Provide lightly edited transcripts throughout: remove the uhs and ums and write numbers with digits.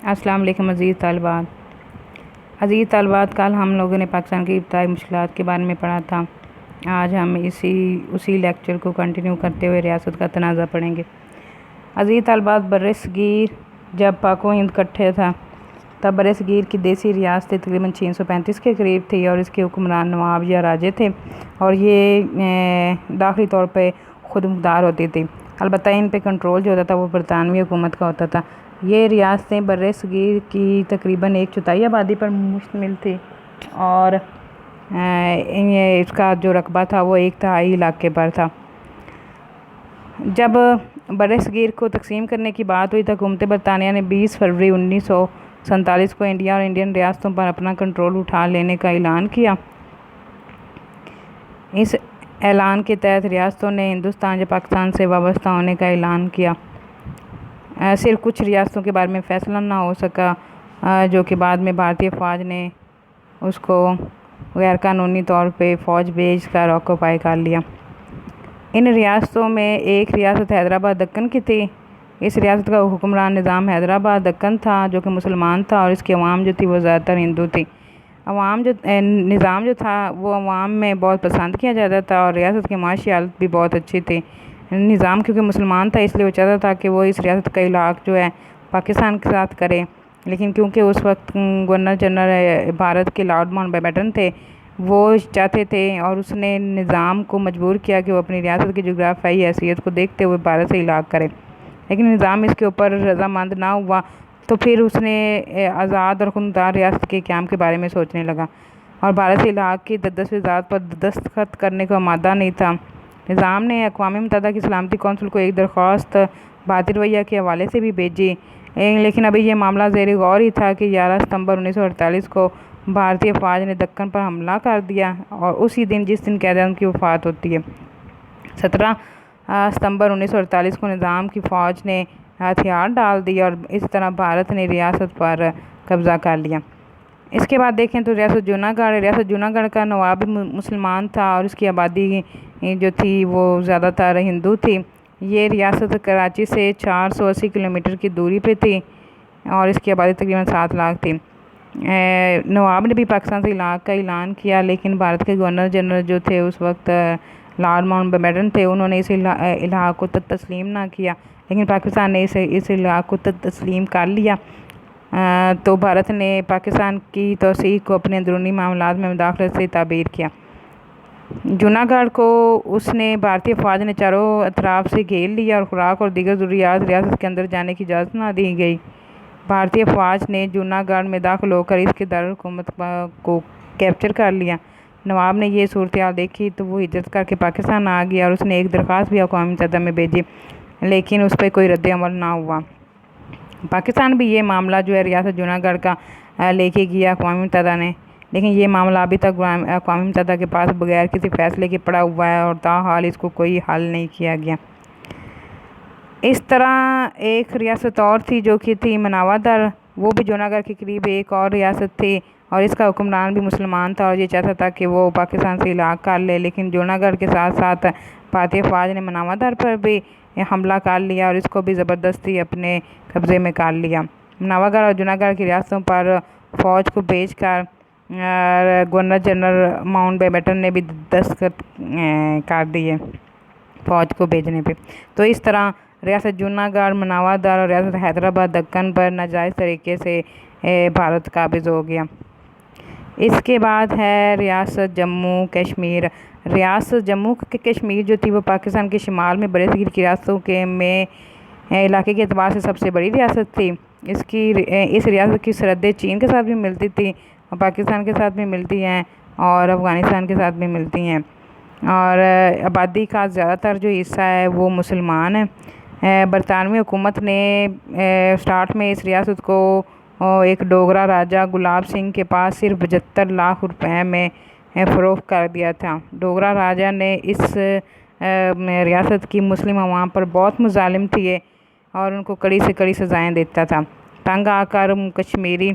السلام علیکم عزیز طالبات، کل ہم لوگوں نے پاکستان کی ابتدائی مشکلات کے بارے میں پڑھا تھا۔ آج ہم اسی لیکچر کو کنٹینیو کرتے ہوئے ریاست کا تنازع پڑھیں گے۔ عزیز طالبات، برصغیر جب پاک و ہند اکٹھے تھا تب برصغیر کی دیسی ریاستیں تقریباً 635 کے قریب تھی اور اس کے حکمران نواب یا راجے تھے اور یہ داخلی طور پہ خود مختار ہوتی تھی۔ البتہ ان پہ کنٹرول جو ہوتا تھا وہ برطانوی حکومت کا ہوتا تھا۔ یہ ریاستیں برصغیر کی تقریباً 1/4 آبادی پر مشتمل تھی اور اس کا جو رقبہ تھا وہ 1/3 علاقے پر تھا۔ جب برصغیر کو تقسیم کرنے کی بات ہوئی تو حکومت برطانیہ نے 20 فروری 1947 کو انڈیا اور انڈین ریاستوں پر اپنا کنٹرول اٹھا لینے کا اعلان کیا۔ اس اعلان کے تحت ریاستوں نے ہندوستان یا پاکستان سے وابستہ ہونے کا اعلان کیا۔ صرف کچھ ریاستوں کے بارے میں فیصلہ نہ ہو سکا جو کہ بعد میں بھارتی افواج نے اس کو غیر قانونی طور پہ فوج بھیج کر آکوپائی کر لیا۔ ان ریاستوں میں ایک ریاست حیدرآباد دکن کی تھی۔ اس ریاست کا حکمران نظام حیدرآباد دکن تھا جو کہ مسلمان تھا اور اس کی عوام جو تھی وہ زیادہ تر ہندو تھی۔ نظام جو تھا وہ عوام میں بہت پسند کیا جاتا تھا اور ریاست کی معاشی حالت بھی بہت اچھی تھی۔ نظام کیونکہ مسلمان تھا اس لیے وہ چاہتا تھا کہ وہ اس ریاست کا علاقہ جو ہے پاکستان کے ساتھ کرے، لیکن کیونکہ اس وقت گورنر جنرل بھارت کے لارڈ ماؤنٹ بیٹن تھے، وہ چاہتے تھے اور اس نے نظام کو مجبور کیا کہ وہ اپنی ریاست کی جغرافیائی حیثیت کو دیکھتے ہوئے بھارت سے علاقہ کرے، لیکن نظام اس کے اوپر رضامند نہ ہوا تو پھر اس نے آزاد اور خودمختار ریاست کے قیام کے بارے میں سوچنے لگا اور بھارت سے علاقے کی تجویزات پر دستخط کرنے کو آمادہ نہیں تھا۔ نظام نے اقوام متحدہ کی سلامتی کونسل کو ایک درخواست بھارتی رویہ کے حوالے سے بھی بھیجی، لیکن ابھی یہ معاملہ زیر غور ہی تھا کہ 11 ستمبر 1948 کو بھارتی افواج نے دکن پر حملہ کر دیا اور اسی دن جس دن قائد اعظم کی وفات ہوتی ہے۔ 17 ستمبر 1948 کو نظام کی فوج نے ہتھیار ڈال دیے اور اس طرح بھارت نے ریاست پر قبضہ کر لیا۔ اس کے بعد دیکھیں تو ریاست جوناگڑھ کا نواب بھی مسلمان تھا اور اس کی آبادی جو تھی وہ زیادہ تر ہندو تھی۔ یہ ریاست کراچی سے 480 کلومیٹر کی دوری پہ تھی اور اس کی آبادی تقریباً 7 لاکھ تھی۔ نواب نے بھی پاکستان سے علاقہ کا اعلان کیا، لیکن بھارت کے گورنر جنرل جو تھے اس وقت لارڈ ماؤنٹ بیٹن تھے، انہوں نے اس علاقے کو تسلیم نہ کیا، لیکن پاکستان نے اس علاقے کو تسلیم کر لیا۔ تو بھارت نے پاکستان کی توسیع کو اپنے اندرونی معاملات میں مداخلت سے تعبیر کیا۔ جوناگڑھ کو اس نے بھارتی افواج نے چاروں اطراف سے گھیر لیا اور خوراک اور دیگر ضروریات ریاست کے اندر جانے کی اجازت نہ دی گئی۔ بھارتی افواج نے جوناگڑھ میں داخل ہو کر اس کے دارالحکومت کو کیپچر کر لیا۔ نواب نے یہ صورتحال دیکھی تو وہ ہجرت کر کے پاکستان آ گیا اور اس نے ایک درخواست بھی اقوام متحدہ میں بھیجی، لیکن اس پہ کوئی رد عمل نہ ہوا۔ پاکستان بھی یہ معاملہ جو ہے ریاست جوناگڑھ کا لے کے گیا اقوام متحدہ نے، لیکن یہ معاملہ ابھی تک اقوام متحدہ کے پاس بغیر کسی فیصلے کے پڑا ہوا ہے اور تاحال اس کو کوئی حل نہیں کیا گیا۔ اس طرح ایک ریاست اور تھی جو کہ تھی مناوا در، وہ بھی جوناگڑھ کے قریب ایک اور ریاست تھی اور اس کا حکمران بھی مسلمان تھا اور یہ چاہتا تھا کہ وہ پاکستان سے علاقہ کر لے، لیکن جوناگڑھ کے ساتھ ساتھ بھارتی افواج نے مناوا در پر بھی حملہ کر لیا اور اس کو بھی زبردستی اپنے قبضے میں کر لیا۔ مناوا گڑھ اور جوناگڑھ کی ریاستوں پر فوج کو بھیج کر گورنر جنرل ماؤنٹ بیٹن نے بھی دستخط کر دیے فوج کو بھیجنے پہ۔ تو اس طرح ریاست جوناگڑھ، مناوا در اور ریاست حیدرآباد دکن پر ناجائز طریقے سے بھارت قابض ہو گیا۔ اس کے بعد ہے ریاست جموں کشمیر۔ ریاست جموں کشمیر جو تھی وہ پاکستان کے شمال میں برصغیر کی ریاستوں میں علاقے کے اعتبار سے سب سے بڑی ریاست تھی۔ اس ریاست کی سرحدیں چین کے ساتھ بھی ملتی تھی اور پاکستان کے ساتھ بھی ملتی ہیں اور افغانستان کے ساتھ بھی ملتی ہیں، اور آبادی کا زیادہ تر جو حصہ ہے وہ مسلمان ہے۔ برطانوی حکومت نے سٹارٹ میں اس ریاست کو ایک ڈوگرا راجہ گلاب سنگھ کے پاس صرف 75 لاکھ روپے میں فروخت کر دیا تھا۔ ڈوگرا راجہ نے اس ریاست کی مسلم عوام پر بہت مظالم کیے اور ان کو کڑی سے کڑی سزائیں دیتا تھا۔ تنگ آ کر کشمیری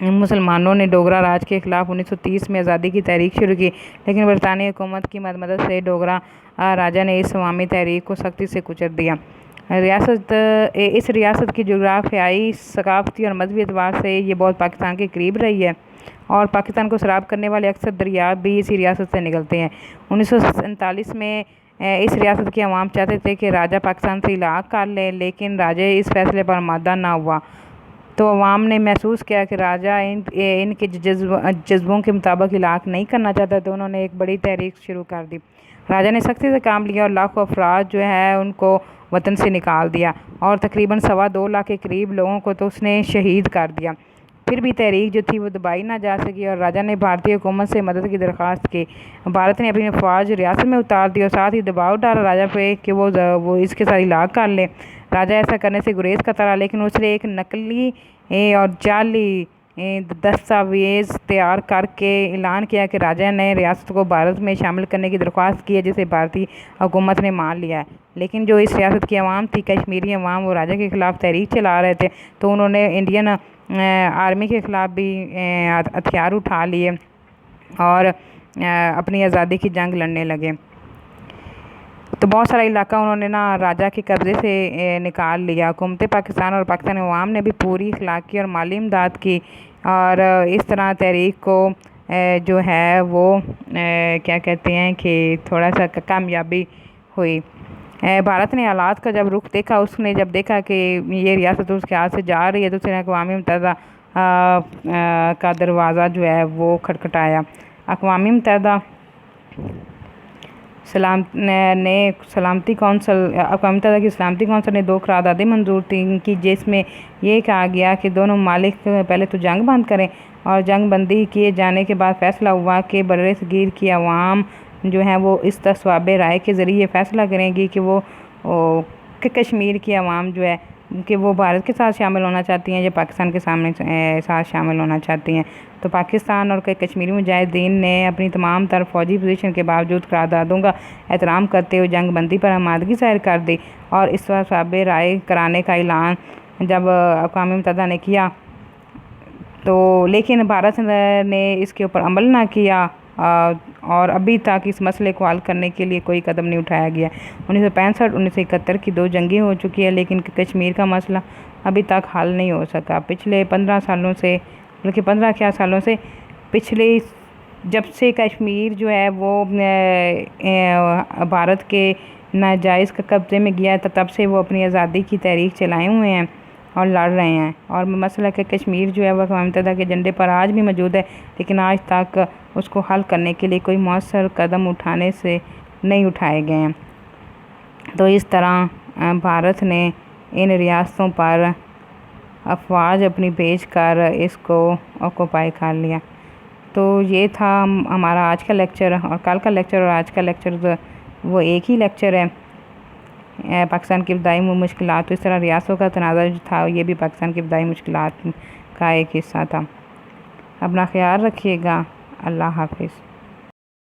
مسلمانوں نے ڈوگرا راج کے خلاف 1930 میں آزادی کی تحریک شروع کی، لیکن برطانوی حکومت کی مدد سے ڈوگرا راجہ نے اس عوامی تحریک کو سختی سے کچل دیا۔ اس ریاست کی جغرافیائی، ثقافتی اور مذہبی اعتبار سے یہ بہت پاکستان کے قریب رہی ہے، اور پاکستان کو سیراب کرنے والے اکثر دریا بھی اسی ریاست سے نکلتے ہیں۔ 1947 میں اس ریاست کے عوام چاہتے تھے کہ راجہ پاکستان سے الحاق کر لے، لیکن راجہ اس فیصلے پر آمادہ نہ ہوا۔ تو عوام نے محسوس کیا کہ راجہ ان کے جذبوں کے مطابق الحاق نہیں کرنا چاہتا، تو انہوں نے ایک بڑی تحریک شروع کر دی۔ راجہ نے سختی سے کام لیا اور لاکھوں افراد جو ہے ان کو وطن سے نکال دیا، اور تقریباً 2.25 لاکھ کے قریب لوگوں کو تو اس نے شہید کر دیا۔ پھر بھی تحریک جو تھی وہ دبائی نہ جا سکی، اور راجہ نے بھارتی حکومت سے مدد کی درخواست کی۔ بھارت نے اپنی افواج ریاست میں اتار دی اور ساتھ ہی دباؤ ڈالا راجہ پہ کہ وہ اس کے ساتھ الحاق کر لے۔ راجہ ایسا کرنے سے گریز کرتا رہا، لیکن اس نے ایک نقلی اور جعلی دستاویز تیار کر کے اعلان کیا کہ راجہ نے ریاست کو بھارت میں شامل کرنے کی درخواست کی ہے، جسے بھارتی حکومت نے مان لیا ہے۔ لیکن جو اس ریاست کی عوام تھی، کشمیری عوام، وہ راجہ کے خلاف تحریک چلا رہے تھے، تو انہوں نے انڈین آرمی کے خلاف بھی ہتھیار اٹھا لیے اور اپنی آزادی کی جنگ لڑنے لگے۔ تو بہت سارا علاقہ انہوں نے راجہ کے قبضے سے نکال لیا۔ حکومت پاکستان اور پاکستانی عوام نے بھی پوری اخلاقی اور مالی امداد کی، اور اس طرح تحریک کو جو ہے وہ کیا کہتے ہیں کہ تھوڑا سا کامیابی ہوئی۔ بھارت نے حالات کا جب رخ دیکھا، اس نے جب دیکھا کہ یہ ریاست اس کے ہاتھ سے جا رہی ہے، تو اس نے اقوام متحدہ کا دروازہ جو ہے وہ کھٹکھٹایا۔ اقوام متحدہ کی سلامتی کونسل نے 2 قراردادیں منظور کی، جس میں یہ کہا گیا کہ دونوں ممالک پہلے تو جنگ بند کریں، اور جنگ بندی کیے جانے کے بعد فیصلہ ہوا کہ بر صغیر کی عوام جو ہیں وہ اس تصویب رائے کے ذریعے فیصلہ کریں گی کہ کشمیر کی عوام جو ہے کہ وہ بھارت کے ساتھ شامل ہونا چاہتی ہیں یا پاکستان کے ساتھ شامل ہونا چاہتی ہیں۔ تو پاکستان اور کشمیری مجاہدین نے اپنی تمام تر فوجی پوزیشن کے باوجود قراردادوں کا احترام کرتے ہوئے جنگ بندی پر آمادگی ظاہر کر دی، اور اس تصویب رائے کرانے کا اعلان جب اقوام متحدہ نے کیا تو لیکن بھارت نے اس کے اوپر عمل نہ کیا، اور ابھی تک اس مسئلے کو حل کرنے کے لیے کوئی قدم نہیں اٹھایا گیا۔ 1965 1971 کی 2 جنگیں ہو چکی ہیں، لیکن کشمیر کا مسئلہ ابھی تک حل نہیں ہو سکا۔ پچھلے 15 سالوں سے بلکہ 15 سالوں سے جب سے کشمیر جو ہے وہ بھارت کے ناجائز قبضے میں گیا ہے، تب سے وہ اپنی آزادی کی تحریک چلائے ہوئے ہیں اور لڑ رہے ہیں، اور مسئلہ کہ کشمیر جو ہے وہ اقوام متحدہ کے ایجنڈے پر آج بھی موجود ہے، لیکن آج تک اس کو حل کرنے کے لیے کوئی مؤثر قدم نہیں اٹھائے گئے ہیں۔ تو اس طرح بھارت نے ان ریاستوں پر افواج اپنی بھیج کر اس کو آکوپائی کر لیا۔ تو یہ تھا ہمارا آج کا لیکچر، اور کل کا لیکچر اور آج کا لیکچر وہ ایک ہی لیکچر ہے۔ پاکستان کی ابتدائی مشکلات، تو اس طرح ریاستوں کا تنازع جو تھا یہ بھی پاکستان کی ابتدائی مشکلات کا ایک حصہ تھا۔ اپنا خیال رکھیے گا۔ اللہ حافظ۔